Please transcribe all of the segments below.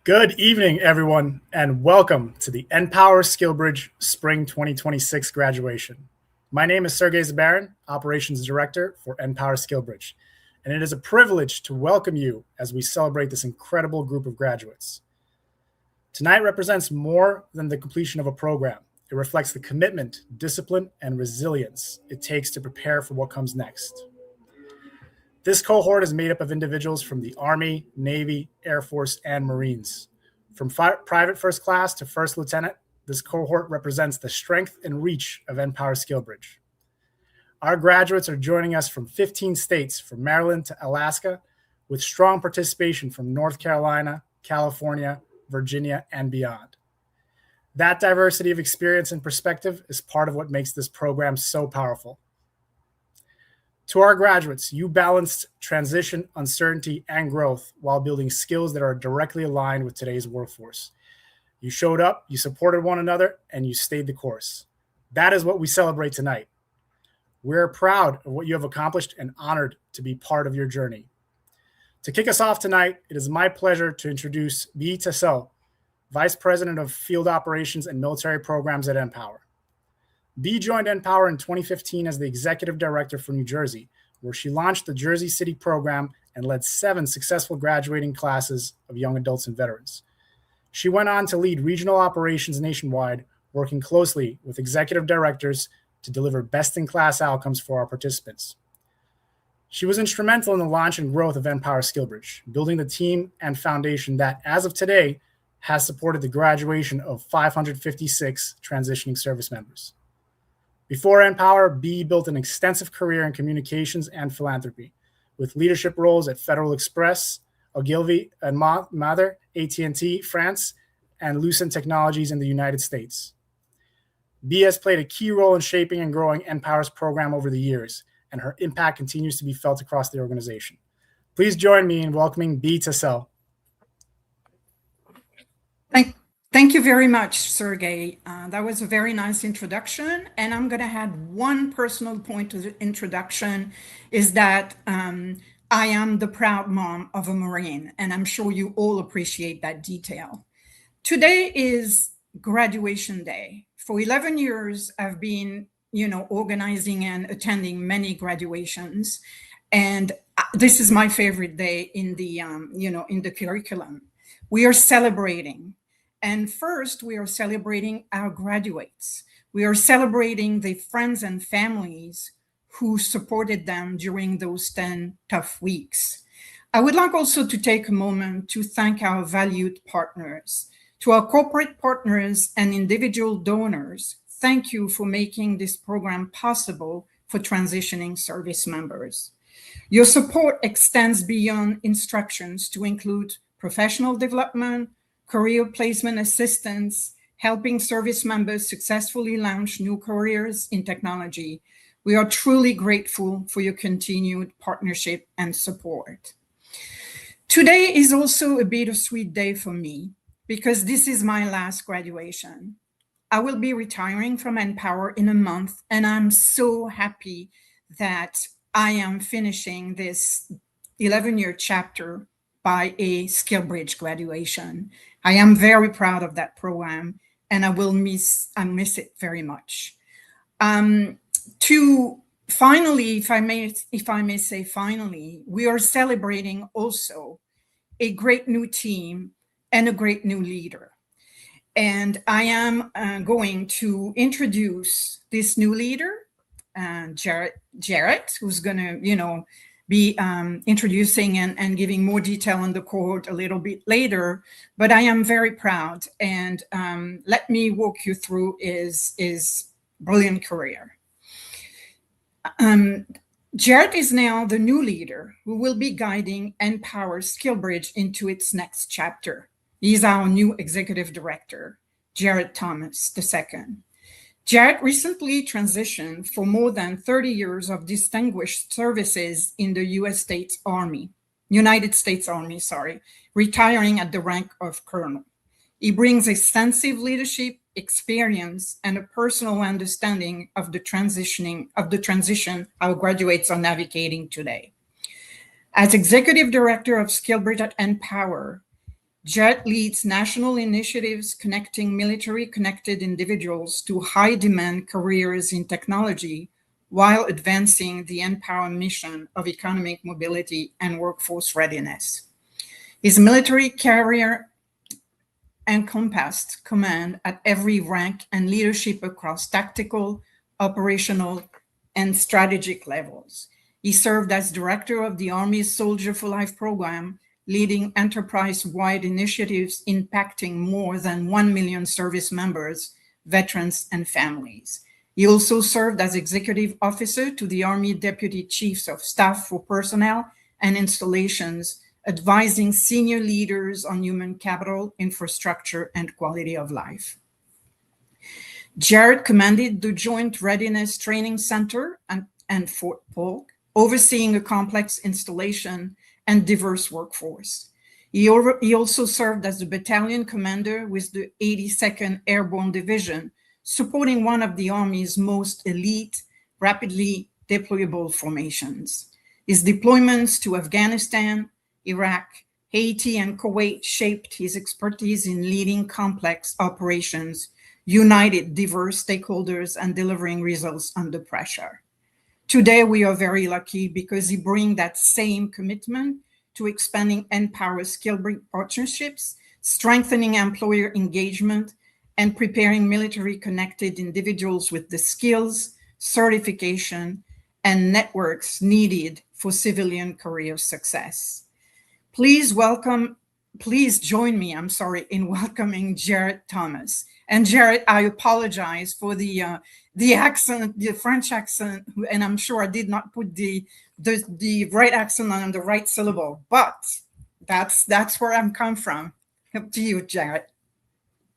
Good evening, everyone, and welcome to the NPower SkillBridge Spring 2026 graduation. My name is Sergey Zabarin, Operations Director for NPower SkillBridge, and it is a privilege to welcome you as we celebrate this incredible group of graduates. Tonight represents more than the completion of a program. It reflects the commitment, discipline, and resilience it takes to prepare for what comes next. This cohort is made up of individuals from the Army, Navy, Air Force, and Marines. From private first class to first lieutenant, this cohort represents the strength and reach of NPower SkillBridge. Our graduates are joining us from 15 states, from Maryland to Alaska, with strong participation from North Carolina, California, Virginia, and beyond. That diversity of experience and perspective is part of what makes this program so powerful. To our graduates, you balanced transition, uncertainty, and growth while building skills that are directly aligned with today's workforce. You showed up, you supported one another, and you stayed the course. That is what we celebrate tonight. We're proud of what you have accomplished and honored to be part of your journey. To kick us off tonight, it is my pleasure to introduce Bee Tassel, Vice President of Field Operations and Military Programs at NPower. Bee joined NPower in 2015 as the Executive Director for New Jersey, where she launched the Jersey City program and led 7 successful graduating classes of young adults and veterans. She went on to lead regional operations nationwide, working closely with executive directors to deliver best-in-class outcomes for our participants. She was instrumental in the launch and growth of NPower SkillBridge, building the team and foundation that, as of today, has supported the graduation of 556 transitioning service members. Before NPower, Bee built an extensive career in communications and philanthropy, with leadership roles at Federal Express, Ogilvy and Mather, AT&T France, and Lucent Technologies in the United States. Bee has played a key role in shaping and growing NPower's program over the years, and her impact continues to be felt across the organization. Please join me in welcoming Bee Tassel. Thank you very much, Sergey. That was a very nice introduction, and I'm going to add one personal point to the introduction, is that I am the proud mom of a Marine, and I'm sure you all appreciate that detail. Today is graduation day. For 11 years, I've been, organizing and attending many graduations, and this is my favorite day in the, in the curriculum. We are celebrating, and first we are celebrating our graduates. We are celebrating the friends and families who supported them during those 10 tough weeks. I would like also to take a moment to thank our valued partners. To our corporate partners and individual donors, thank you for making this program possible for transitioning service members. Your support extends beyond instructions to include professional development, career placement assistance, helping service members successfully launch new careers in technology. We are truly grateful for your continued partnership and support. Today is also a bittersweet day for me, because this is my last graduation. I will be retiring from NPower in a month, and I'm so happy that I am finishing this 11-year chapter by a SkillBridge graduation. I am very proud of that program, and I miss it very much. To finally, if I may say finally, we are celebrating also a great new team and a great new leader. And I am going to introduce this new leader, Jarrett, who's going to, be introducing and giving more detail on the cohort a little bit later. But I am very proud, and let me walk you through his brilliant career. Jarrett is now the new leader who will be guiding NPower SkillBridge into its next chapter. He's our new executive director, Jarrett Thomas II. Jarrett recently transitioned for more than 30 years of distinguished services in the United States Army, retiring at the rank of colonel. He brings extensive leadership experience and a personal understanding of the transition our graduates are navigating today. As executive director of SkillBridge at NPower, Jarrett leads national initiatives connecting military-connected individuals to high-demand careers in technology while advancing the NPower mission of economic mobility and workforce readiness. His military career encompassed command at every rank and leadership across tactical, operational, and strategic levels. He served as director of the Army's Soldier for Life program, leading enterprise-wide initiatives impacting more than 1 million service members, veterans, and families. He also served as executive officer to the Army Deputy Chiefs of Staff for Personnel and Installations, advising senior leaders on human capital, infrastructure, and quality of life. Jarrett commanded the Joint Readiness Training Center and Fort Polk, overseeing a complex installation and diverse workforce. He also served as the battalion commander with the 82nd Airborne Division, supporting one of the Army's most elite, rapidly deployable formations. His deployments to Afghanistan, Iraq, Haiti, and Kuwait shaped his expertise in leading complex operations, united diverse stakeholders, and delivering results under pressure. Today, we are very lucky because he brings that same commitment to expanding NPower SkillBridge partnerships, strengthening employer engagement, and preparing military-connected individuals with the skills, certification, and networks needed for civilian career success. Please join me, in welcoming Jared Thomas. And Jared, I apologize for the accent, the French accent, and I'm sure I did not put the right accent on the right syllable, but that's where I'm come from. Up to you, Jared.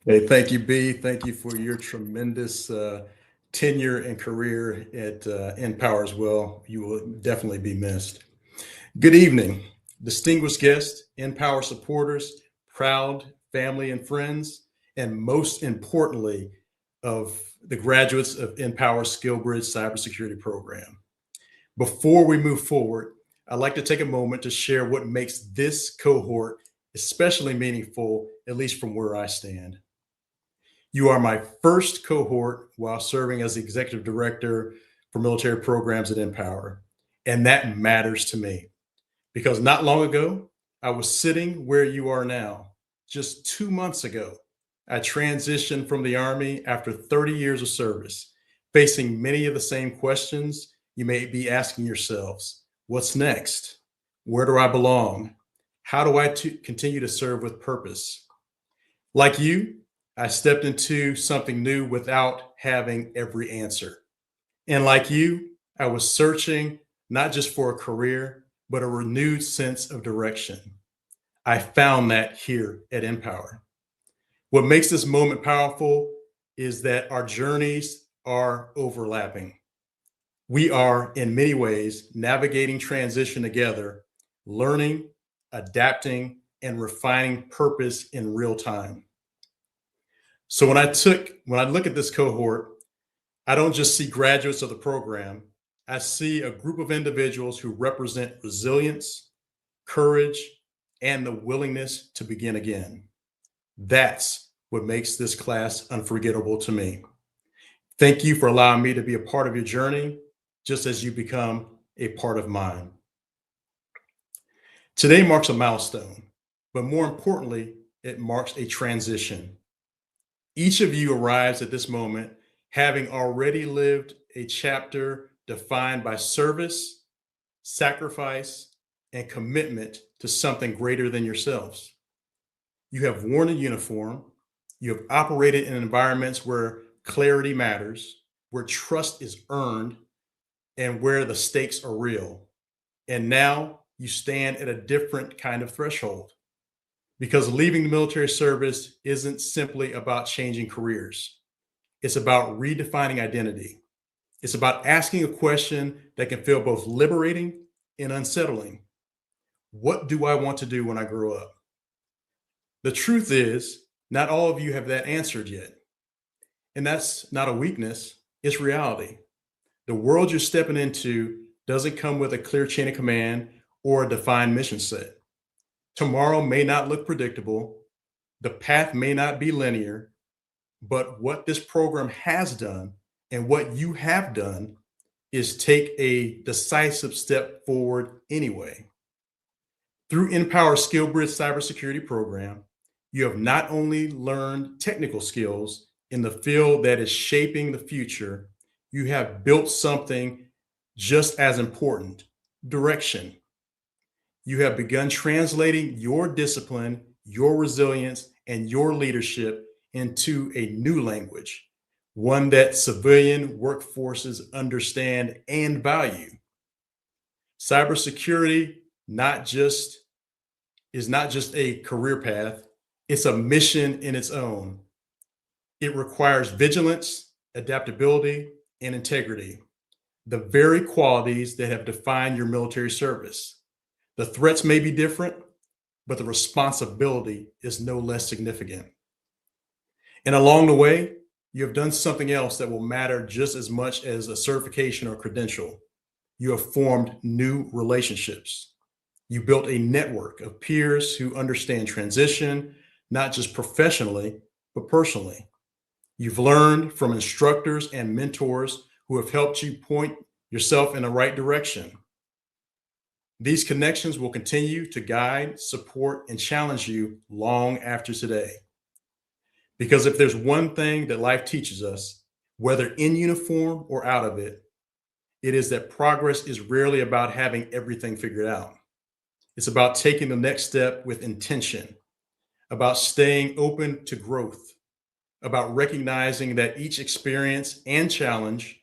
Hey, thank you, B. Thank you for your tremendous tenure and career at NPower as well. You will definitely be missed. Good evening, distinguished guests, NPower supporters, proud family and friends, and most importantly, of the graduates of NPower SkillBridge Cybersecurity Program. Before we move forward, I'd like to take a moment to share what makes this cohort especially meaningful, at least from where I stand. You are my first cohort while serving as the Executive Director for Military Programs at NPower, and that matters to me because not long ago, I was sitting where you are now. Just 2 months ago, I transitioned from the Army after 30 years of service, facing many of the same questions you may be asking yourselves. What's next? Where do I belong? How do I continue to serve with purpose? Like you, I stepped into something new without having every answer. And like you, I was searching not just for a career, but a renewed sense of direction. I found that here at NPower. What makes this moment powerful is that our journeys are overlapping. We are, in many ways, navigating transition together, learning, adapting, and refining purpose in real time. So when I look at this cohort, I don't just see graduates of the program. I see a group of individuals who represent resilience, courage, and the willingness to begin again. That's what makes this class unforgettable to me. Thank you for allowing me to be a part of your journey, just as you become a part of mine. Today marks a milestone, but more importantly, it marks a transition. Each of you arrives at this moment having already lived a chapter defined by service, sacrifice, and commitment to something greater than yourselves. You have worn a uniform, you have operated in environments where clarity matters, where trust is earned, and where the stakes are real. And now you stand at a different kind of threshold. Because leaving the military service isn't simply about changing careers. It's about redefining identity. It's about asking a question that can feel both liberating and unsettling. What do I want to do when I grow up? The truth is, not all of you have that answered yet. And that's not a weakness, it's reality. The world you're stepping into doesn't come with a clear chain of command or a defined mission set. Tomorrow may not look predictable. The path may not be linear, but what this program has done and what you have done is take a decisive step forward anyway. Through NPower SkillBridge Cybersecurity Program, you have not only learned technical skills in the field that is shaping the future, you have built something just as important, direction. You have begun translating your discipline, your resilience, and your leadership into a new language, one that civilian workforces understand and value. Cybersecurity is not just a career path, it's a mission in its own. It requires vigilance, adaptability, and integrity, the very qualities that have defined your military service. The threats may be different, but the responsibility is no less significant. And along the way, you have done something else that will matter just as much as a certification or credential. You have formed new relationships. You built a network of peers who understand transition, not just professionally, but personally. You've learned from instructors and mentors who have helped you point yourself in the right direction. These connections will continue to guide, support, and challenge you long after today. Because if there's one thing that life teaches us, whether in uniform or out of it, it is that progress is rarely about having everything figured out. It's about taking the next step with intention, about staying open to growth, about recognizing that each experience and challenge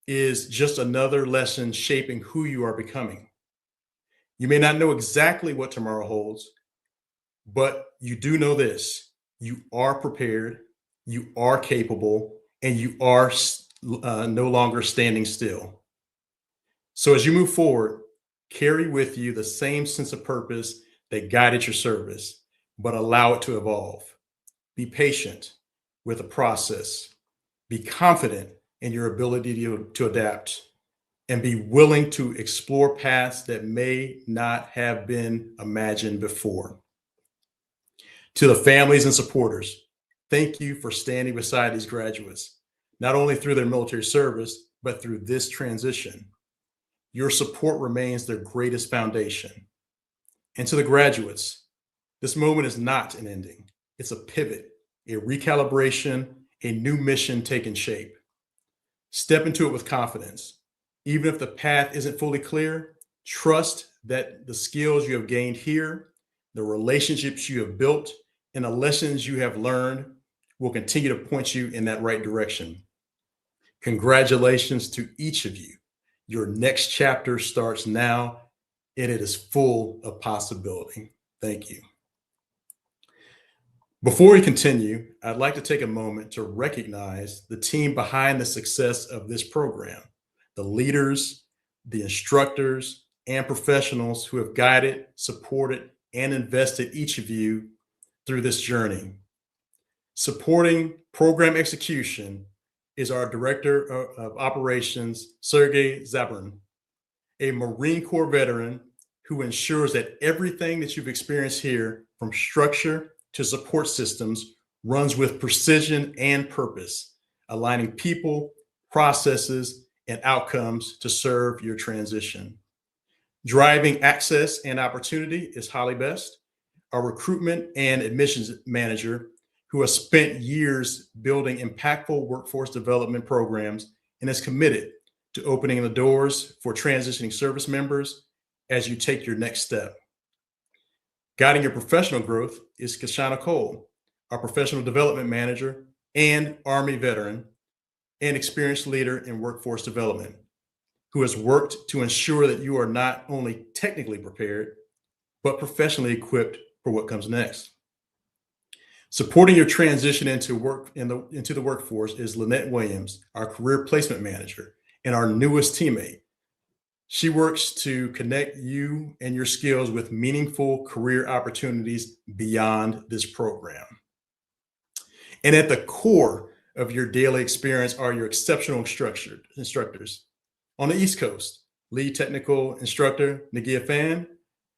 is just another lesson shaping who you are becoming. You may not know exactly what tomorrow holds, but you do know this: you are prepared, you are capable, and you are no longer standing still. So as you move forward, carry with you the same sense of purpose that guided your service, but allow it to evolve. Be patient with the process. Be confident in your ability to adapt, and be willing to explore paths that may not have been imagined before. To the families and supporters, thank you for standing beside these graduates, not only through their military service, but through this transition. Your support remains their greatest foundation. And to the graduates, this moment is not an ending. It's a pivot, a recalibration, a new mission taking shape. Step into it with confidence. Even if the path isn't fully clear, trust that the skills you have gained here, the relationships you have built, and the lessons you have learned will continue to point you in that right direction. Congratulations to each of you. Your next chapter starts now, and it is full of possibility. Thank you. Before we continue, I'd like to take a moment to recognize the team behind the success of this program, the leaders, the instructors, and professionals who have guided, supported, and invested each of you through this journey. Supporting program execution is our Director of Operations, Sergey Zabrin, a Marine Corps veteran who ensures that everything that you've experienced here, from structure to support systems, runs with precision and purpose, aligning people, processes, and outcomes to serve your transition. Driving access and opportunity is Holly Best, our recruitment and admissions manager, who has spent years building impactful workforce development programs and is committed to opening the doors for transitioning service members as you take your next step. Guiding your professional growth is Kashana Cole, our professional development manager and Army veteran and experienced leader in workforce development, who has worked to ensure that you are not only technically prepared, but professionally equipped for what comes next. Supporting your transition into the workforce is Lynette Williams, our career placement manager and our newest teammate. She works to connect you and your skills with meaningful career opportunities beyond this program. And at the core of your daily experience are your exceptional instructors. On the East Coast, lead technical instructor Nagia Fan,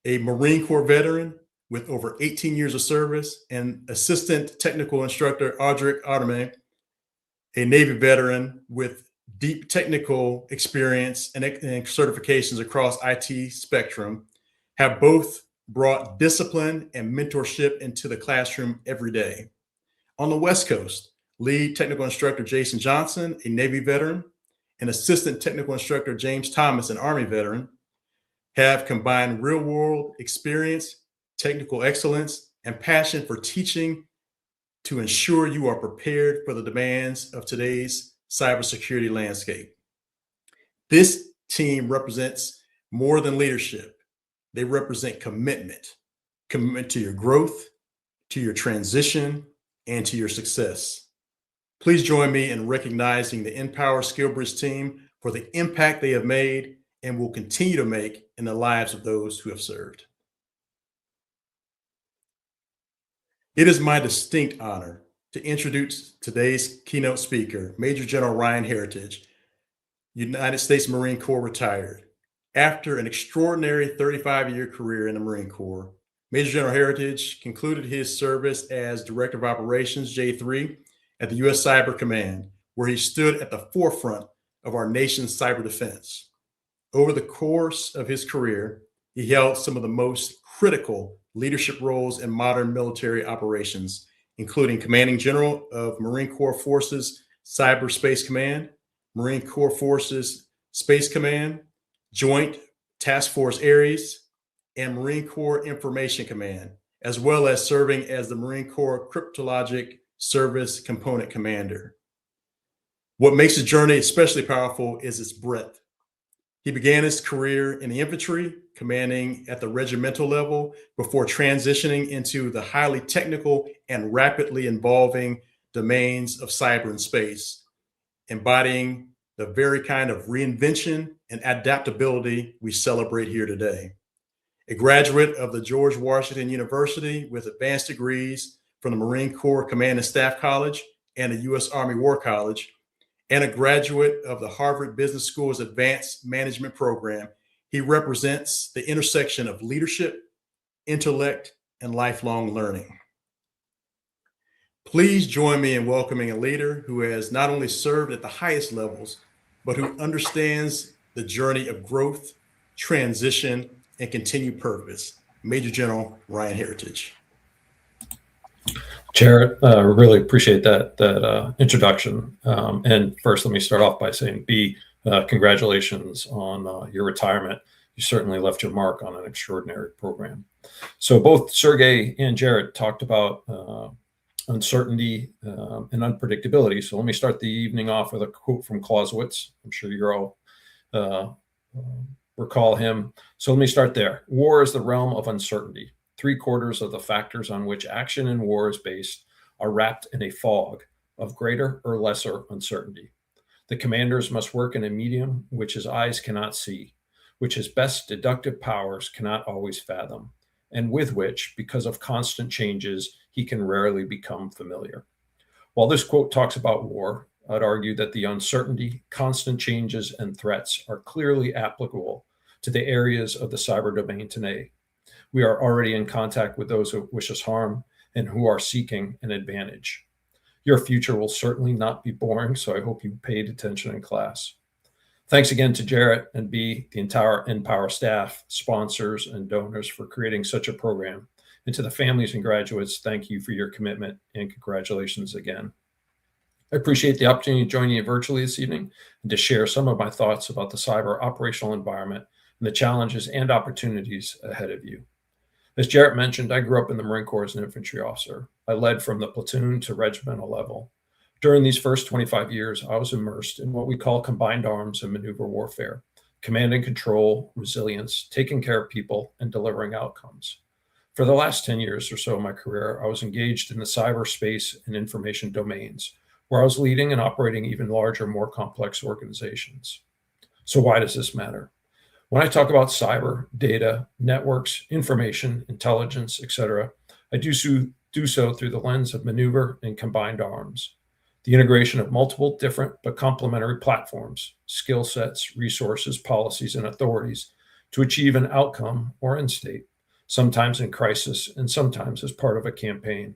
a Marine Corps veteran with over 18 years of service, and assistant technical instructor Audric Arteme, a Navy veteran with deep technical experience and certifications across IT spectrum, have both brought discipline and mentorship into the classroom every day. On the West Coast, lead technical instructor Jason Johnson, a Navy veteran, and assistant technical instructor James Thomas, an Army veteran, have combined real-world experience, technical excellence, and passion for teaching to ensure you are prepared for the demands of today's cybersecurity landscape. This team represents more than leadership. They represent commitment to your growth, to your transition, and to your success. Please join me in recognizing the NPower SkillBridge team for the impact they have made and will continue to make in the lives of those who have served. It is my distinct honor to introduce today's keynote speaker, Major General Ryan Heritage, United States Marine Corps retired. After an extraordinary 35-year career in the Marine Corps, Major General Heritage concluded his service as Director of Operations J3 at the U.S. Cyber Command, where he stood at the forefront of our nation's cyber defense. Over the course of his career, he held some of the most critical leadership roles in modern military operations, including Commanding General of Marine Corps Forces Cyberspace Command, Marine Corps Forces Space Command, Joint Task Force Ares, and Marine Corps Information Command, as well as serving as the Marine Corps Cryptologic Service Component Commander. What makes the journey especially powerful is its breadth. He began his career in the infantry, commanding at the regimental level before transitioning into the highly technical and rapidly evolving domains of cyber and space, embodying the very kind of reinvention and adaptability we celebrate here today. A graduate of the George Washington University with advanced degrees from the Marine Corps Command and Staff College and the U.S. Army War College, and a graduate of the Harvard Business School's Advanced Management Program, he represents the intersection of leadership, intellect, and lifelong learning. Please join me in welcoming a leader who has not only served at the highest levels, but who understands the journey of growth, transition, and continued purpose. Major General Ryan Heritage. Jarrett, really appreciate that introduction. And first, let me start off by saying, B, congratulations on your retirement. You certainly left your mark on an extraordinary program. So both Sergey and Jarrett talked about uncertainty and unpredictability. So let me start the evening off with a quote from Clausewitz. I'm sure you're all recall him. So let me start there. War is the realm of uncertainty. 3/4 of the factors on which action in war is based are wrapped in a fog of greater or lesser uncertainty. The commanders must work in a medium which his eyes cannot see, which his best deductive powers cannot always fathom, and with which, because of constant changes, he can rarely become familiar. While this quote talks about war, I'd argue that the uncertainty, constant changes, and threats are clearly applicable to the areas of the cyber domain today. We are already in contact with those who wish us harm and who are seeking an advantage. Your future will certainly not be boring, so I hope you paid attention in class. Thanks again to Jarrett and B, the entire NPower staff, sponsors, and donors for creating such a program. And to the families and graduates, thank you for your commitment and congratulations again. I appreciate the opportunity to join you virtually this evening and to share some of my thoughts about the cyber operational environment and the challenges and opportunities ahead of you. As Jarrett mentioned, I grew up in the Marine Corps as an infantry officer. I led from the platoon to regimental level. During these first 25 years, I was immersed in what we call combined arms and maneuver warfare, command and control, resilience, taking care of people, and delivering outcomes. For the last 10 years or so of my career, I was engaged in the cyberspace and information domains, where I was leading and operating even larger, more complex organizations. So why does this matter? When I talk about cyber, data, networks, information, intelligence, etc., I do so through the lens of maneuver and combined arms, the integration of multiple different but complementary platforms, skill sets, resources, policies, and authorities to achieve an outcome or end state, sometimes in crisis and sometimes as part of a campaign.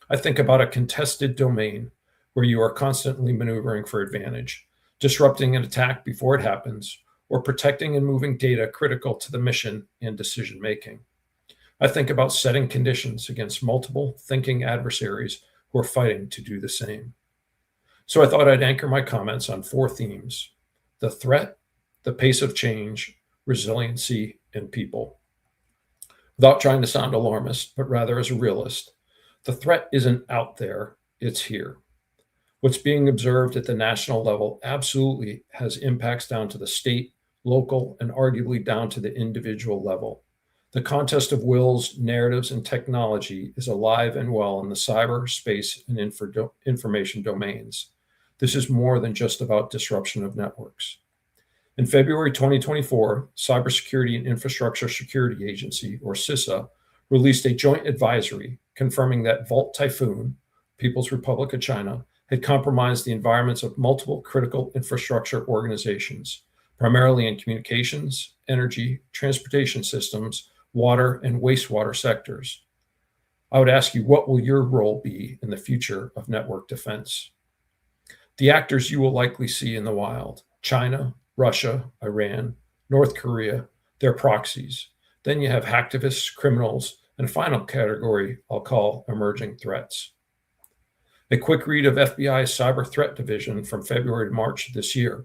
I think about a contested domain where you are constantly maneuvering for advantage, disrupting an attack before it happens, or protecting and moving data critical to the mission and decision-making. I think about setting conditions against multiple thinking adversaries who are fighting to do the same. So I thought I'd anchor my comments on 4 themes: the threat, the pace of change, resiliency, and people. Without trying to sound alarmist, but rather as a realist, the threat isn't out there, it's here. What's being observed at the national level absolutely has impacts down to the state, local, and arguably down to the individual level. The contest of wills, narratives, and technology is alive and well in the cyber, space, and information domains. This is more than just about disruption of networks. In February 2024, Cybersecurity and Infrastructure Security Agency, or CISA, released a joint advisory confirming that Volt Typhoon, People's Republic of China, had compromised the environments of multiple critical infrastructure organizations, primarily in communications, energy, transportation systems, water, and wastewater sectors. I would ask you, what will your role be in the future of network defense? The actors you will likely see in the wild: China, Russia, Iran, North Korea, their proxies. Then you have hacktivists, criminals, and a final category I'll call emerging threats. A quick read of FBI's Cyber Threat Division from February to March this year.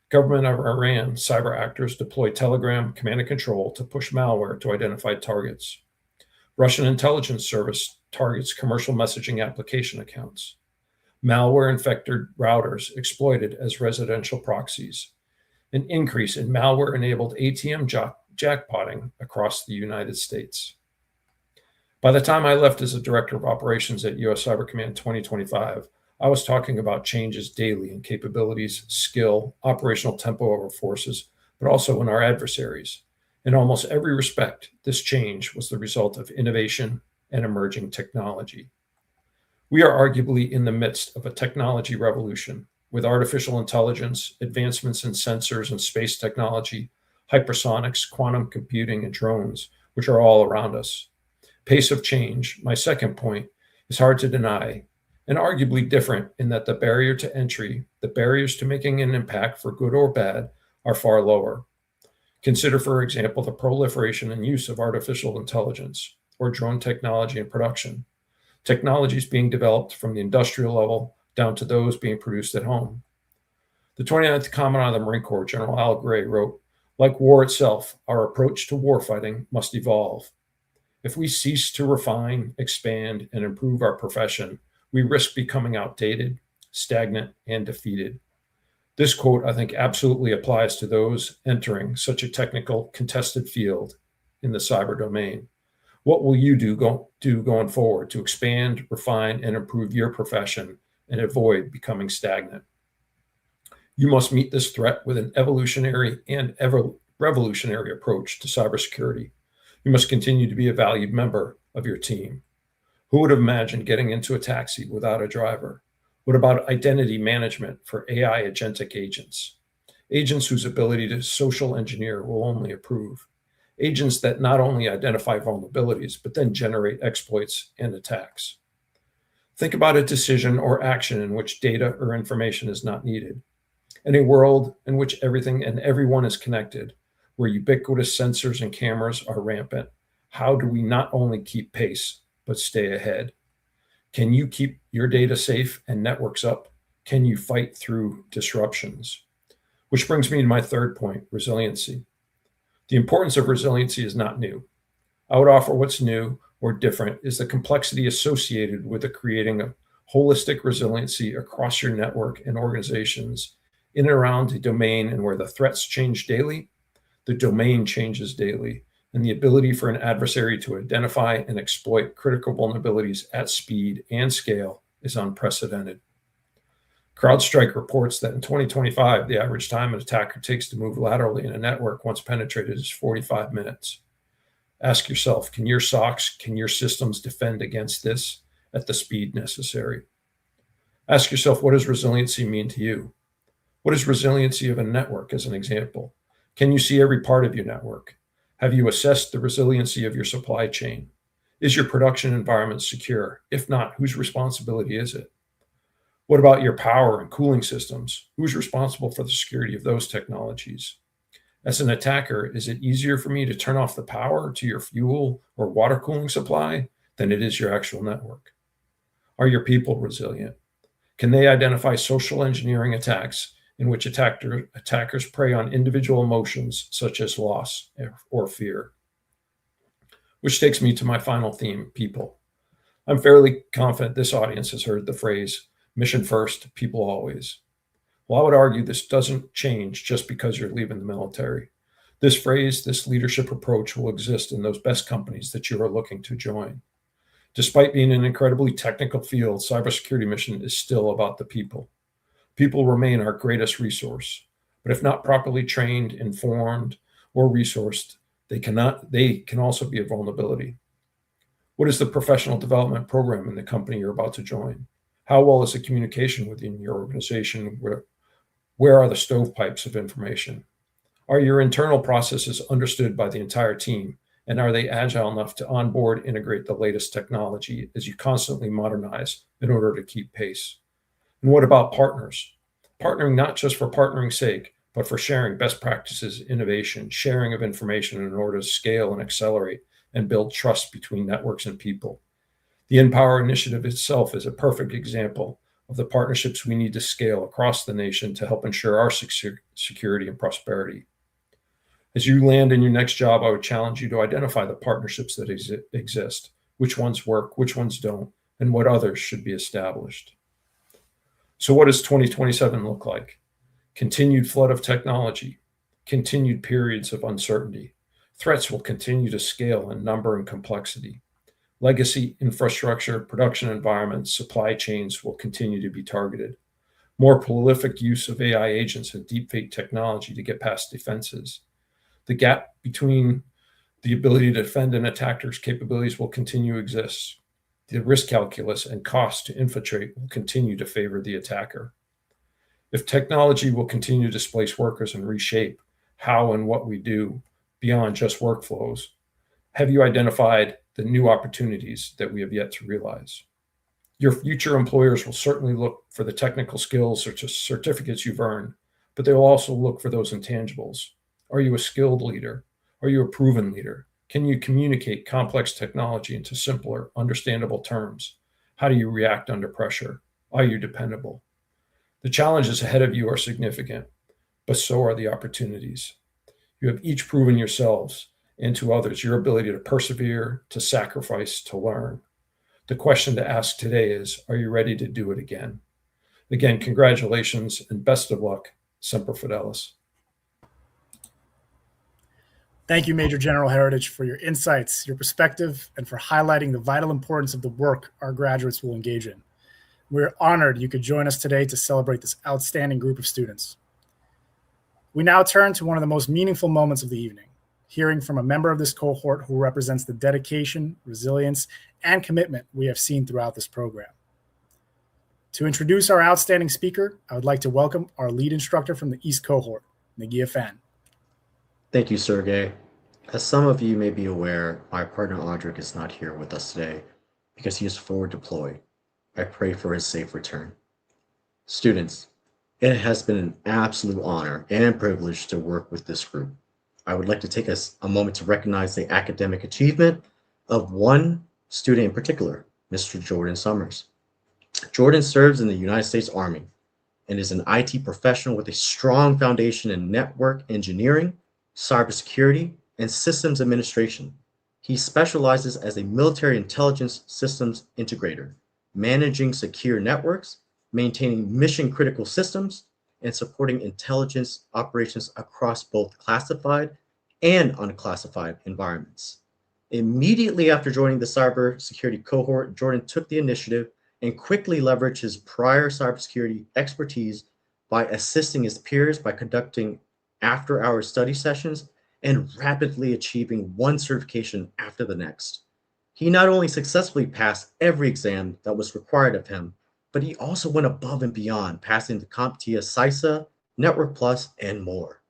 Government of Iran cyber actors deploy Telegram command and control to push malware to identified targets. Russian intelligence service targets commercial messaging application accounts. Malware-infected routers exploited as residential proxies. An increase in malware-enabled ATM jackpotting across the United States. By the time I left as a director of operations at U.S. Cyber Command 2025, I was talking about changes daily in capabilities, skill, operational tempo of our forces, but also in our adversaries. In almost every respect, this change was the result of innovation and emerging technology. We are arguably in the midst of a technology revolution with artificial intelligence, advancements in sensors and space technology, hypersonics, quantum computing, and drones, which are all around us. Pace of change, my second point, is hard to deny and arguably different in that the barrier to entry, the barriers to making an impact for good or bad, are far lower. Consider, for example, the proliferation and use of artificial intelligence or drone technology in production. Technologies being developed from the industrial level down to those being produced at home. The 29th Commandant of the Marine Corps, General Al Gray, wrote, "Like war itself, our approach to warfighting must evolve. If we cease to refine, expand, and improve our profession, we risk becoming outdated, stagnant, and defeated." This quote, I think, absolutely applies to those entering such a technical, contested field in the cyber domain. What will you do going forward to expand, refine, and improve your profession and avoid becoming stagnant? You must meet this threat with an evolutionary and revolutionary approach to cybersecurity. You must continue to be a valued member of your team. Who would have imagined getting into a taxi without a driver? What about identity management for AI agentic agents? Agents whose ability to social engineer will only improve. Agents that not only identify vulnerabilities, but then generate exploits and attacks. Think about a decision or action in which data or information is not needed. In a world in which everything and everyone is connected, where ubiquitous sensors and cameras are rampant, how do we not only keep pace, but stay ahead? Can you keep your data safe and networks up? Can you fight through disruptions? Which brings me to my third point, resiliency. The importance of resiliency is not new. I would offer what's new or different is the complexity associated with the creating a holistic resiliency across your network and organizations in and around a domain and where the threats change daily, the domain changes daily, and the ability for an adversary to identify and exploit critical vulnerabilities at speed and scale is unprecedented. CrowdStrike reports that in 2025, the average time an attacker takes to move laterally in a network once penetrated is 45 minutes. Ask yourself, can your SOCs, can your systems defend against this at the speed necessary? Ask yourself, what does resiliency mean to you? What is resiliency of a network, as an example? Can you see every part of your network? Have you assessed the resiliency of your supply chain? Is your production environment secure? If not, whose responsibility is it? What about your power and cooling systems? Who's responsible for the security of those technologies? As an attacker, is it easier for me to turn off the power to your fuel or water cooling supply than it is your actual network? Are your people resilient? Can they identify social engineering attacks in which attackers prey on individual emotions such as loss or fear? Which takes me to my final theme, people. I'm fairly confident this audience has heard the phrase, mission first, people always. Well, I would argue this doesn't change just because you're leaving the military. This phrase, this leadership approach will exist in those best companies that you are looking to join. Despite being an incredibly technical field, cybersecurity mission is still about the people. People remain our greatest resource, but if not properly trained, informed, or resourced, they can also be a vulnerability. What is the professional development program in the company you're about to join? How well is the communication within your organization? Where are the stovepipes of information? Are your internal processes understood by the entire team? And are they agile enough to onboard, integrate the latest technology as you constantly modernize in order to keep pace? And what about partners? Partnering not just for partnering's sake, but for sharing best practices, innovation, sharing of information in order to scale and accelerate and build trust between networks and people. The NPower initiative itself is a perfect example of the partnerships we need to scale across the nation to help ensure our security and prosperity. As you land in your next job, I would challenge you to identify the partnerships that exist, which ones work, which ones don't, and what others should be established. So what does 2027 look like? Continued flood of technology, continued periods of uncertainty. Threats will continue to scale in number and complexity. Legacy infrastructure, production environments, supply chains will continue to be targeted. More prolific use of AI agents and deepfake technology to get past defenses. The gap between the ability to defend an attacker's capabilities will continue to exist. The risk calculus and cost to infiltrate will continue to favor the attacker. If technology will continue to displace workers and reshape how and what we do beyond just workflows, have you identified the new opportunities that we have yet to realize? Your future employers will certainly look for the technical skills or certificates you've earned, but they will also look for those intangibles. Are you a skilled leader? Are you a proven leader? Can you communicate complex technology into simpler, understandable terms? How do you react under pressure? Are you dependable? The challenges ahead of you are significant, but so are the opportunities. You have each proven yourselves and to others your ability to persevere, to sacrifice, to learn. The question to ask today is, are you ready to do it again? Again, congratulations and best of luck. Semper Fidelis. Thank you, Major General Heritage, for your insights, your perspective, and for highlighting the vital importance of the work our graduates will engage in. We're honored you could join us today to celebrate this outstanding group of students. We now turn to one of the most meaningful moments of the evening, hearing from a member of this cohort who represents the dedication, resilience, and commitment we have seen throughout this program. To introduce our outstanding speaker, I would like to welcome our lead instructor from the East cohort, Nagia Fan. Thank you, Sergey. As some of you may be aware, my partner Audric is not here with us today because he is forward deployed. I pray for his safe return. Students, it has been an absolute honor and privilege to work with this group. I would like to take a moment to recognize the academic achievement of one student in particular, Mr. Jordan Summers. Jordan serves in the United States Army and is an IT professional with a strong foundation in network engineering, cybersecurity, and systems administration. He specializes as a military intelligence systems integrator, managing secure networks, maintaining mission-critical systems, and supporting intelligence operations across both classified and unclassified environments. Immediately after joining the cybersecurity cohort, Jordan took the initiative and quickly leveraged his prior cybersecurity expertise by assisting his peers by conducting after-hours study sessions and rapidly achieving one certification after the next. He not only successfully passed every exam that was required of him, but he also went above and beyond, passing the CompTIA CISA, Network Plus, and more.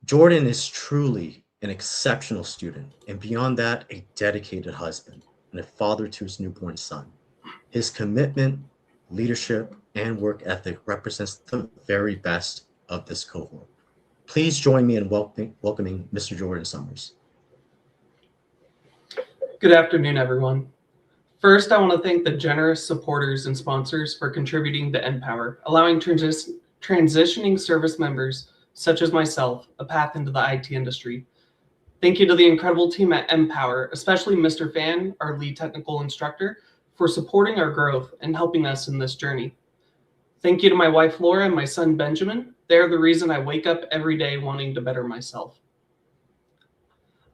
Jordan is truly an exceptional student, and beyond that, a dedicated husband and a father to his newborn son. His commitment, leadership, and work ethic represents the very best of this cohort. Please join me in welcoming Mr. Jordan Summers. Good afternoon, everyone. First, I want to thank the generous supporters and sponsors for contributing to NPower, allowing transitioning service members such as myself a path into the IT industry. Thank you to the incredible team at NPower, especially Mr. Fan, our lead technical instructor, for supporting our growth and helping us in this journey. Thank you to my wife, Laura, and my son, Benjamin. They're the reason I wake up every day wanting to better myself.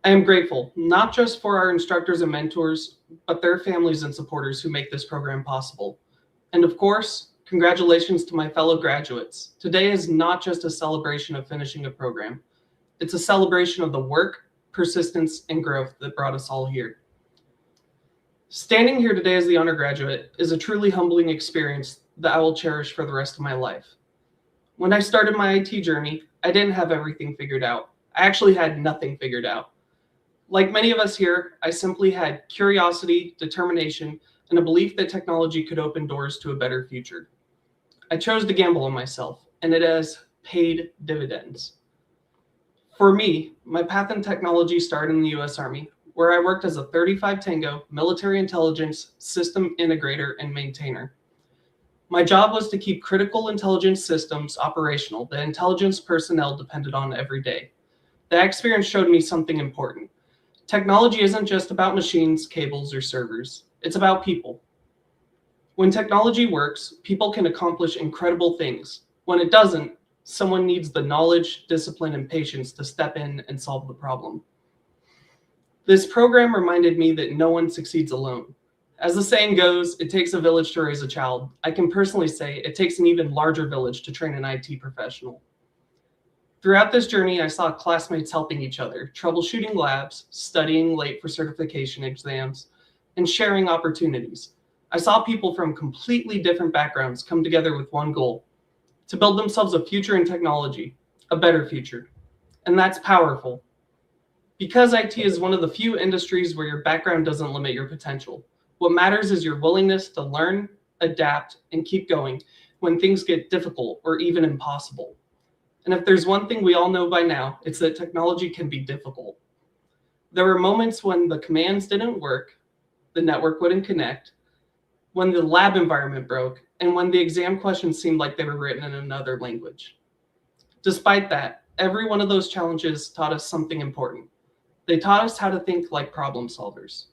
I am grateful, not just for our instructors and mentors, but their families and supporters who make this program possible. And of course, congratulations to my fellow graduates. Today is not just a celebration of finishing a program. It's a celebration of the work, persistence, and growth that brought us all here. Standing here today as the undergraduate is a truly humbling experience that I will cherish for the rest of my life. When I started my IT journey, I didn't have everything figured out. I actually had nothing figured out. Like many of us here, I simply had curiosity, determination, and a belief that technology could open doors to a better future. I chose to gamble on myself, and it has paid dividends. For me, my path in technology started in the US Army, where I worked as a 35 Tango military intelligence system integrator and maintainer. My job was to keep critical intelligence systems operational that intelligence personnel depended on every day. That experience showed me something important. Technology isn't just about machines, cables, or servers. It's about people. When technology works, people can accomplish incredible things. When it doesn't, someone needs the knowledge, discipline, and patience to step in and solve the problem. This program reminded me that no one succeeds alone. As the saying goes, it takes a village to raise a child. I can personally say it takes an even larger village to train an IT professional. Throughout this journey, I saw classmates helping each other, troubleshooting labs, studying late for certification exams, and sharing opportunities. I saw people from completely different backgrounds come together with one goal: to build themselves a future in technology, a better future. And that's powerful. Because IT is one of the few industries where your background doesn't limit your potential. What matters is your willingness to learn, adapt, and keep going when things get difficult or even impossible. And if there's one thing we all know by now, it's that technology can be difficult. There were moments when the commands didn't work, the network wouldn't connect, when the lab environment broke, and when the exam questions seemed like they were written in another language. Despite that, every one of those challenges taught us something important. They taught us how to think like problem solvers.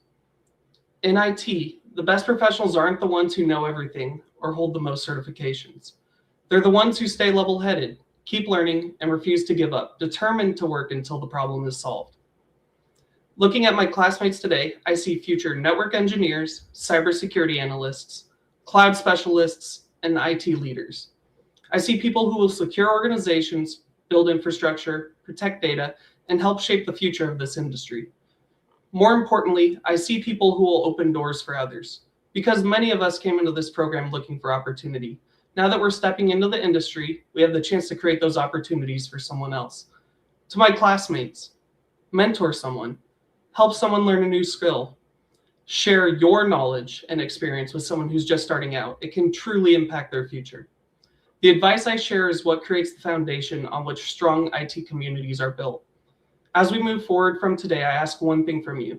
In IT, the best professionals aren't the ones who know everything or hold the most certifications. They're the ones who stay level-headed, keep learning, and refuse to give up, determined to work until the problem is solved. Looking at my classmates today, I see future network engineers, cybersecurity analysts, cloud specialists, and IT leaders. I see people who will secure organizations, build infrastructure, protect data, and help shape the future of this industry. More importantly, I see people who will open doors for others, because many of us came into this program looking for opportunity. Now that we're stepping into the industry, we have the chance to create those opportunities for someone else. To my classmates, mentor someone, help someone learn a new skill, share your knowledge and experience with someone who's just starting out. It can truly impact their future. The advice I share is what creates the foundation on which strong IT communities are built. As we move forward from today, I ask one thing from you.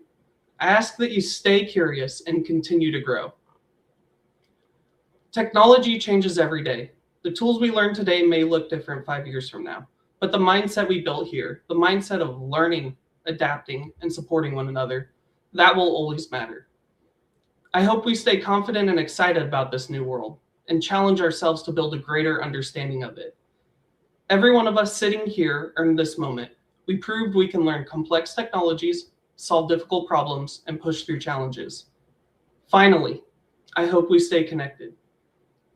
I ask that you stay curious and continue to grow. Technology changes every day. The tools we learn today may look different 5 years from now, but the mindset we built here, the mindset of learning, adapting, and supporting one another, that will always matter. I hope we stay confident and excited about this new world and challenge ourselves to build a greater understanding of it. Every one of us sitting here earned this moment. We proved we can learn complex technologies, solve difficult problems, and push through challenges. Finally, I hope we stay connected.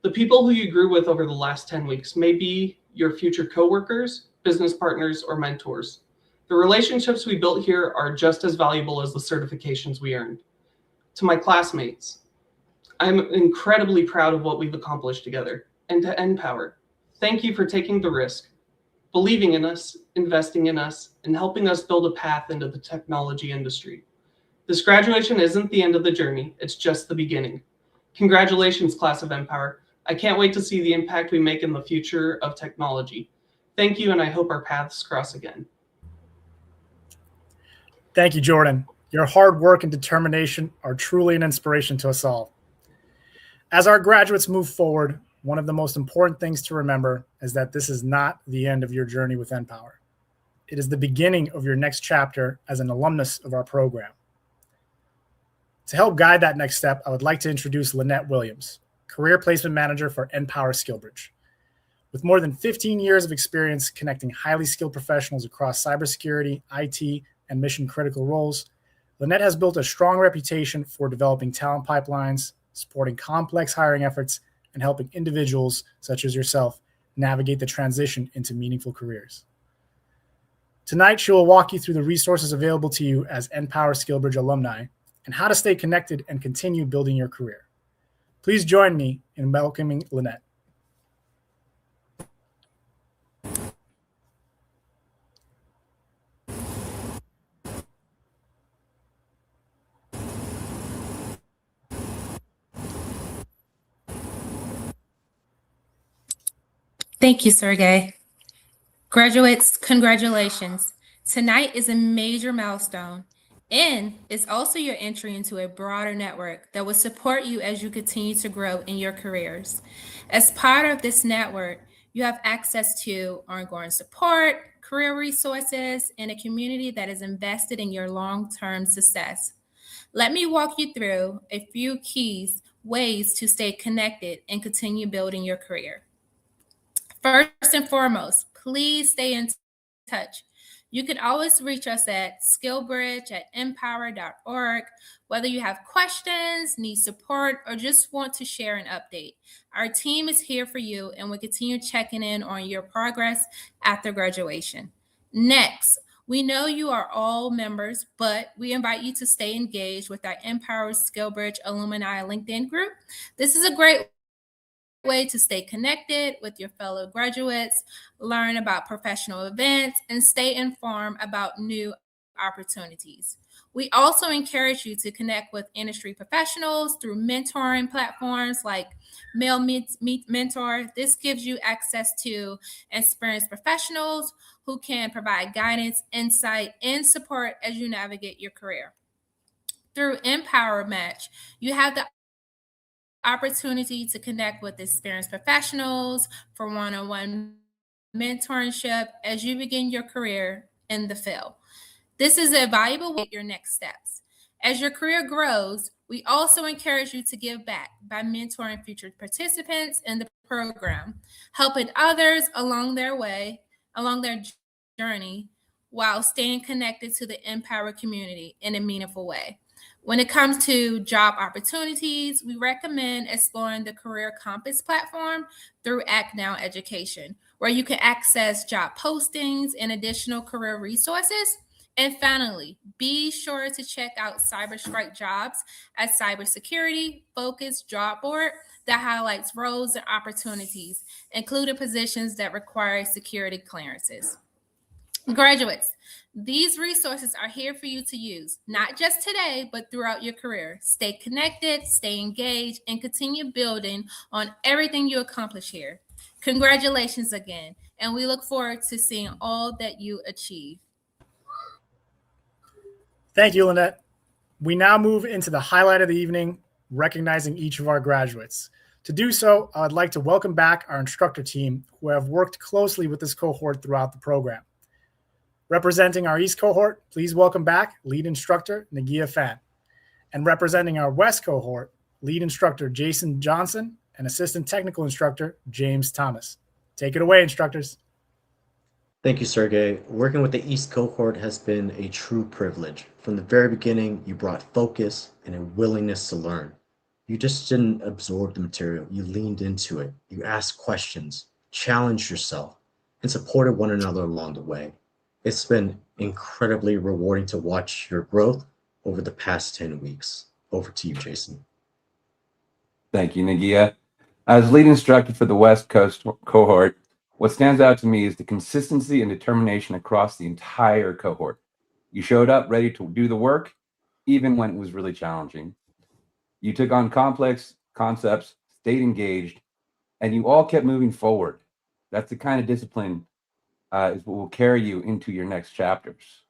The people who you grew with over the last 10 weeks may be your future coworkers, business partners, or mentors. The relationships we built here are just as valuable as the certifications we earned. To my classmates, I'm incredibly proud of what we've accomplished together. And to NPower, thank you for taking the risk, believing in us, investing in us, and helping us build a path into the technology industry. This graduation isn't the end of the journey, it's just the beginning. Congratulations, class of NPower. I can't wait to see the impact we make in the future of technology. Thank you, and I hope our paths cross again. Thank you, Jordan. Your hard work and determination are truly an inspiration to us all. As our graduates move forward, one of the most important things to remember is that this is not the end of your journey with NPower. It is the beginning of your next chapter as an alumnus of our program. To help guide that next step, I would like to introduce Lynette Williams, Career Placement Manager for NPower SkillBridge. With more than 15 years of experience connecting highly skilled professionals across cybersecurity, IT, and mission-critical roles, Lynette has built a strong reputation for developing talent pipelines, supporting complex hiring efforts, and helping individuals such as yourself navigate the transition into meaningful careers. Tonight, she will walk you through the resources available to you as NPower SkillBridge alumni and how to stay connected and continue building your career. Please join me in welcoming Lynette. Thank you, Sergey. Graduates, congratulations. Tonight is a major milestone and it's also your entry into a broader network that will support you as you continue to grow in your careers. As part of this network, you have access to ongoing support, career resources, and a community that is invested in your long-term success. Let me walk you through a few keys, ways to stay connected and continue building your career. First and foremost, please stay in touch. You can always reach us at SkillBridge@NPower.org, whether you have questions, need support, or just want to share an update. Our team is here for you and will continue checking in on your progress after graduation. Next, we know you are all members, but we invite you to stay engaged with our NPower SkillBridge Alumni LinkedIn group. This is a great way to stay connected with your fellow graduates, learn about professional events, and stay informed about new opportunities. We also encourage you to connect with industry professionals through mentoring platforms like Mail Meet Mentor. This gives you access to experienced professionals who can provide guidance, insight, and support as you navigate your career. Through NPower Match, you have the opportunity to connect with experienced professionals for one-on-one mentorship as you begin your career in the field. This is a valuable way to your next steps. As your career grows, we also encourage you to give back by mentoring future participants in the program, helping others along their journey, while staying connected to the NPower community in a meaningful way. When it comes to job opportunities, we recommend exploring the Career Compass platform through Act Now Education, where you can access job postings and additional career resources. And finally, be sure to check out CyberStrike Jobs at Cybersecurity Focused Job Board that highlights roles and opportunities, including positions that require security clearances. Graduates, these resources are here for you to use, not just today, but throughout your career. Stay connected, stay engaged, and continue building on everything you accomplish here. Congratulations again, and we look forward to seeing all that you achieve. Thank you, Lynette. We now move into the highlight of the evening, recognizing each of our graduates. To do so, I'd like to welcome back our instructor team who have worked closely with this cohort throughout the program. Representing our East cohort, please welcome back lead instructor Nagia Fan. And representing our West cohort, lead instructor Jason Johnson and assistant technical instructor James Thomas. Take it away, instructors. Thank you, Sergey. Working with the East cohort has been a true privilege. From the very beginning, you brought focus and a willingness to learn. You just didn't absorb the material. You leaned into it. You asked questions, challenged yourself, and supported one another along the way. It's been incredibly rewarding to watch your growth over the past 10 weeks. Over to you, Jason. Thank you, Nagia. As lead instructor for the West Coast cohort, what stands out to me is the consistency and determination across the entire cohort. You showed up ready to do the work, even when it was really challenging. You took on complex concepts, stayed engaged, and you all kept moving forward. That's the kind of discipline is what will carry you into your next chapters.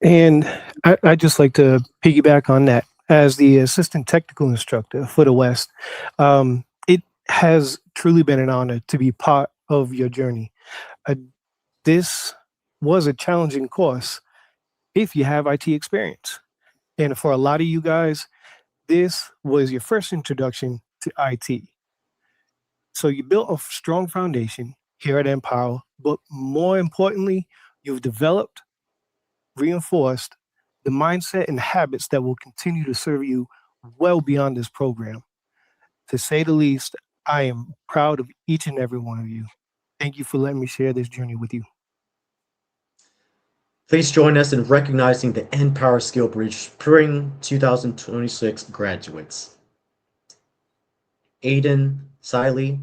And I'd just like to piggyback on that. As the assistant technical instructor for the West, it has truly been an honor to be part of your journey. This was a challenging course if you have IT experience. And for a lot of you guys, this was your first introduction to IT. So you built a strong foundation here at NPower, but more importantly, you've developed, reinforced the mindset and habits that will continue to serve you well beyond this program. To say the least, I am proud of each and every one of you. Thank you for letting me share this journey with you. Please join us in recognizing the NPower SkillBridge Spring 2026 graduates. Aiden Siley,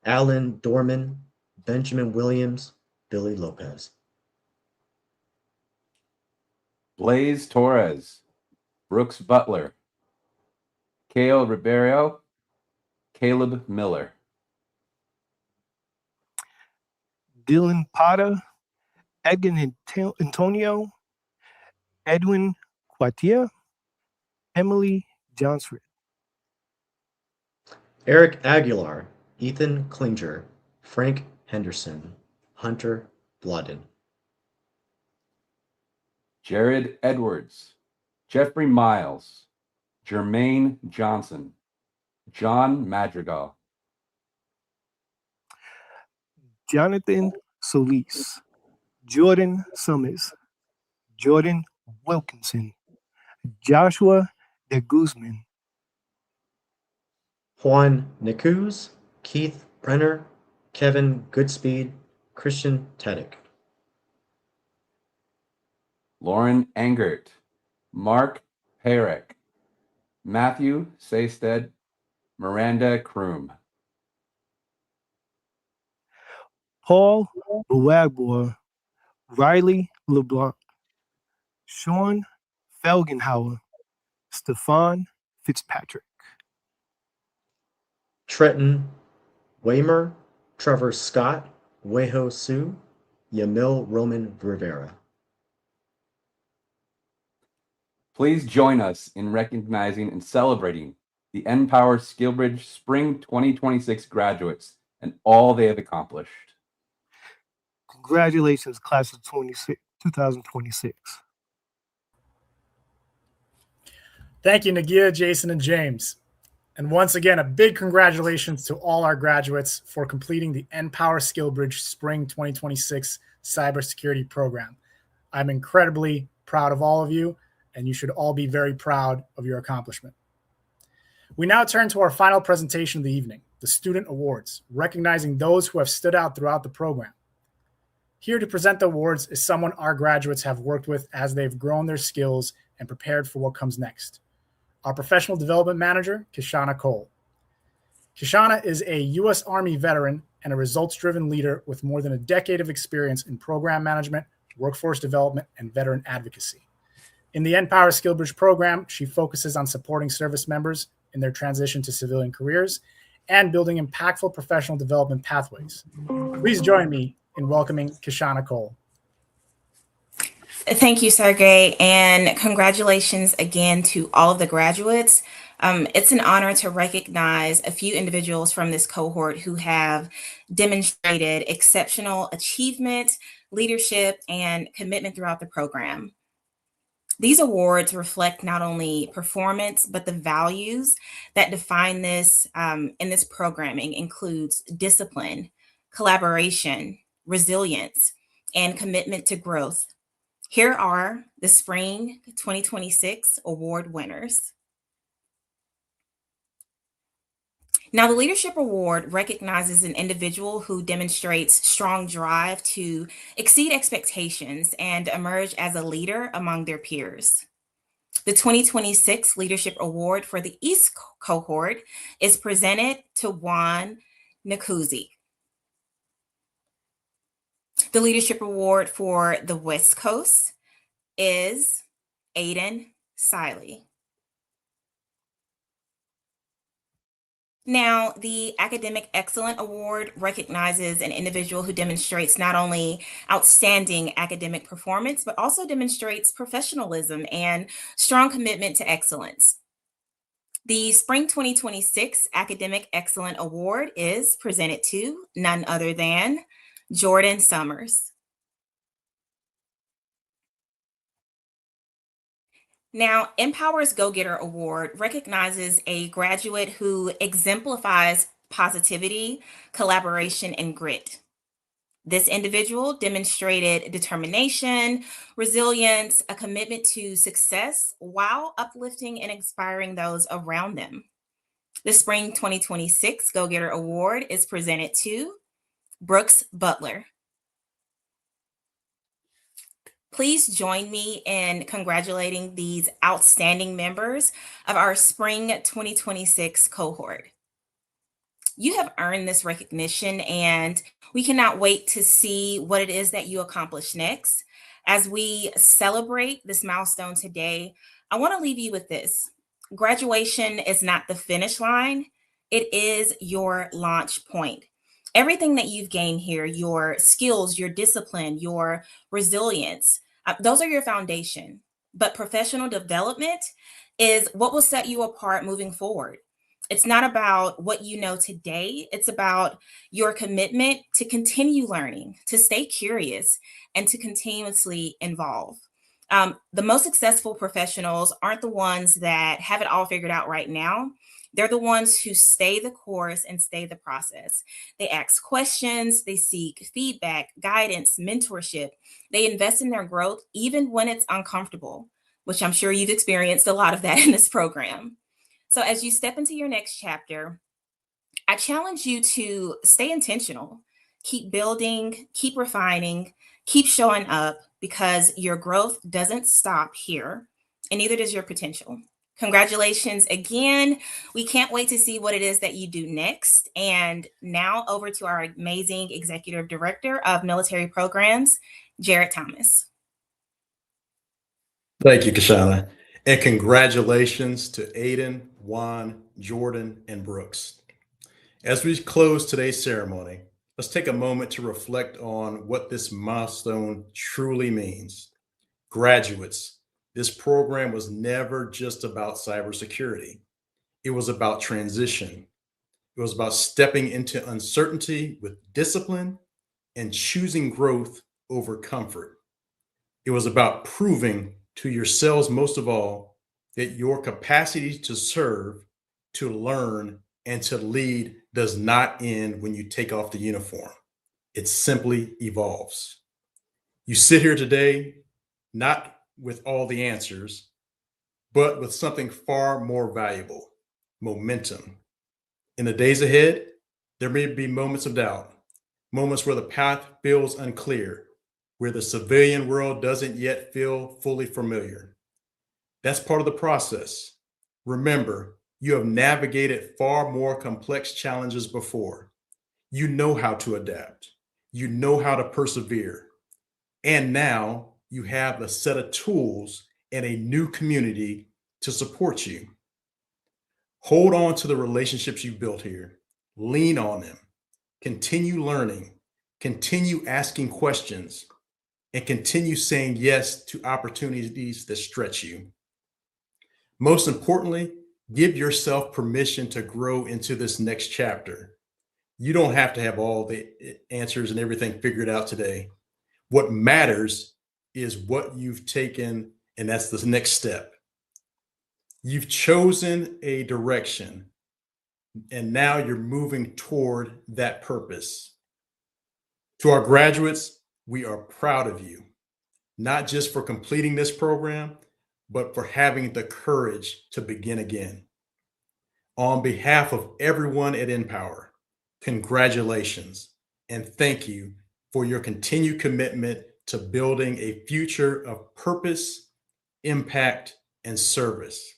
Alan Dorman, Benjamin Williams, Billy Lopez. Blaze Torres, Brooks Butler, Kale Ribeiro, Caleb Miller. Dylan Potter, Edgar Antonio, Edwin Quatia, Emily Johnsford. Eric Aguilar, Ethan Klinger, Frank Henderson, Hunter Blodden. Jared Edwards, Jeffrey Miles, Jermaine Johnson, John Madrigal. Jonathan Solis, Jordan Summers, Jordan Wilkinson, Joshua De Guzman, Juan Nicuz, Keith Brenner, Kevin Goodspeed, Christian Teddick. Lauren Engert, Mark Perek, Matthew Saysted, Miranda Kroom. Paul Buagbor, Riley LeBlanc, Sean Felgenhauer, Stefan Fitzpatrick. Trenton Waymer, Trevor Scott, Weho Sue, Yamil Roman Rivera. Please join us in recognizing and celebrating the NPower SkillBridge Spring 2026 graduates and all they have accomplished. Congratulations, class of 2026. Thank you, Nagia, Jason, and James. And once again, a big congratulations to all our graduates for completing the NPower SkillBridge Spring 2026 cybersecurity program. I'm incredibly proud of all of you, and you should all be very proud of your accomplishment. We now turn to our final presentation of the evening, the Student Awards, recognizing those who have stood out throughout the program. Here to present the awards is someone our graduates have worked with as they've grown their skills and prepared for what comes next. Our Professional Development Manager, Kishana Cole. Kishana is a U.S. Army veteran and a results-driven leader with more than a decade of experience in program management, workforce development, and veteran advocacy. In the NPower SkillBridge program, she focuses on supporting service members in their transition to civilian careers and building impactful professional development pathways. Please join me in welcoming Kishana Cole. Thank you, Sergey, and congratulations again to all of the graduates. It's an honor to recognize a few individuals from this cohort who have demonstrated exceptional achievement, leadership, and commitment throughout the program. These awards reflect not only performance, but the values that define this in this programming includes discipline, collaboration, resilience, and commitment to growth. Here are the Spring 2026 award winners. Now, the Leadership Award recognizes an individual who demonstrates strong drive to exceed expectations and emerge as a leader among their peers. The 2026 Leadership Award for the East cohort is presented to Juan Nicuzzi. The Leadership Award for the West Coast is Aiden Siley. Now, the Academic Excellence Award recognizes an individual who demonstrates not only outstanding academic performance, but also demonstrates professionalism and strong commitment to excellence. The Spring 2026 Academic Excellence Award is presented to none other than Jordan Summers. Now, NPower's Go-Getter Award recognizes a graduate who exemplifies positivity, collaboration, and grit. This individual demonstrated determination, resilience, a commitment to success while uplifting and inspiring those around them. The Spring 2026 Go-Getter Award is presented to Brooks Butler. Please join me in congratulating these outstanding members of our Spring 2026 cohort. You have earned this recognition, and we cannot wait to see what it is that you accomplish next. As we celebrate this milestone today, I want to leave you with this. Graduation is not the finish line, it is your launch point. Everything that you've gained here, your skills, your discipline, your resilience, those are your foundation. But professional development is what will set you apart moving forward. It's not about what you know today, it's about your commitment to continue learning, to stay curious, and to continuously evolve. The most successful professionals aren't the ones that have it all figured out right now. They're the ones who stay the course and stay the process. They ask questions, they seek feedback, guidance, mentorship. They invest in their growth even when it's uncomfortable, which I'm sure you've experienced a lot of that in this program. So as you step into your next chapter, I challenge you to stay intentional, keep building, keep refining, keep showing up, because your growth doesn't stop here, and neither does your potential. Congratulations again. We can't wait to see what it is that you do next. And now over to our amazing Executive Director of Military Programs, Jared Thomas. Thank you, Kashana. And congratulations to Aiden, Juan, Jordan, and Brooks. As we close today's ceremony, let's take a moment to reflect on what this milestone truly means. Graduates, this program was never just about cybersecurity. It was about transition. It was about stepping into uncertainty with discipline and choosing growth over comfort. It was about proving to yourselves, most of all, that your capacity to serve, to learn, and to lead does not end when you take off the uniform. It simply evolves. You sit here today, not with all the answers, but with something far more valuable: momentum. In the days ahead, there may be moments of doubt, moments where the path feels unclear, where the civilian world doesn't yet feel fully familiar. That's part of the process. Remember, you have navigated far more complex challenges before. You know how to adapt. You know how to persevere. And now you have a set of tools and a new community to support you. Hold on to the relationships you built here. Lean on them. Continue learning. Continue asking questions. And continue saying yes to opportunities that stretch you. Most importantly, give yourself permission to grow into this next chapter. You don't have to have all the answers and everything figured out today. What matters is what you've taken, and that's the next step. You've chosen a direction, and now you're moving toward that purpose. To our graduates, we are proud of you, not just for completing this program, but for having the courage to begin again. On behalf of everyone at NPower, congratulations and thank you for your continued commitment to building a future of purpose, impact, and service.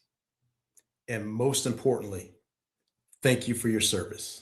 And most importantly, thank you for your service.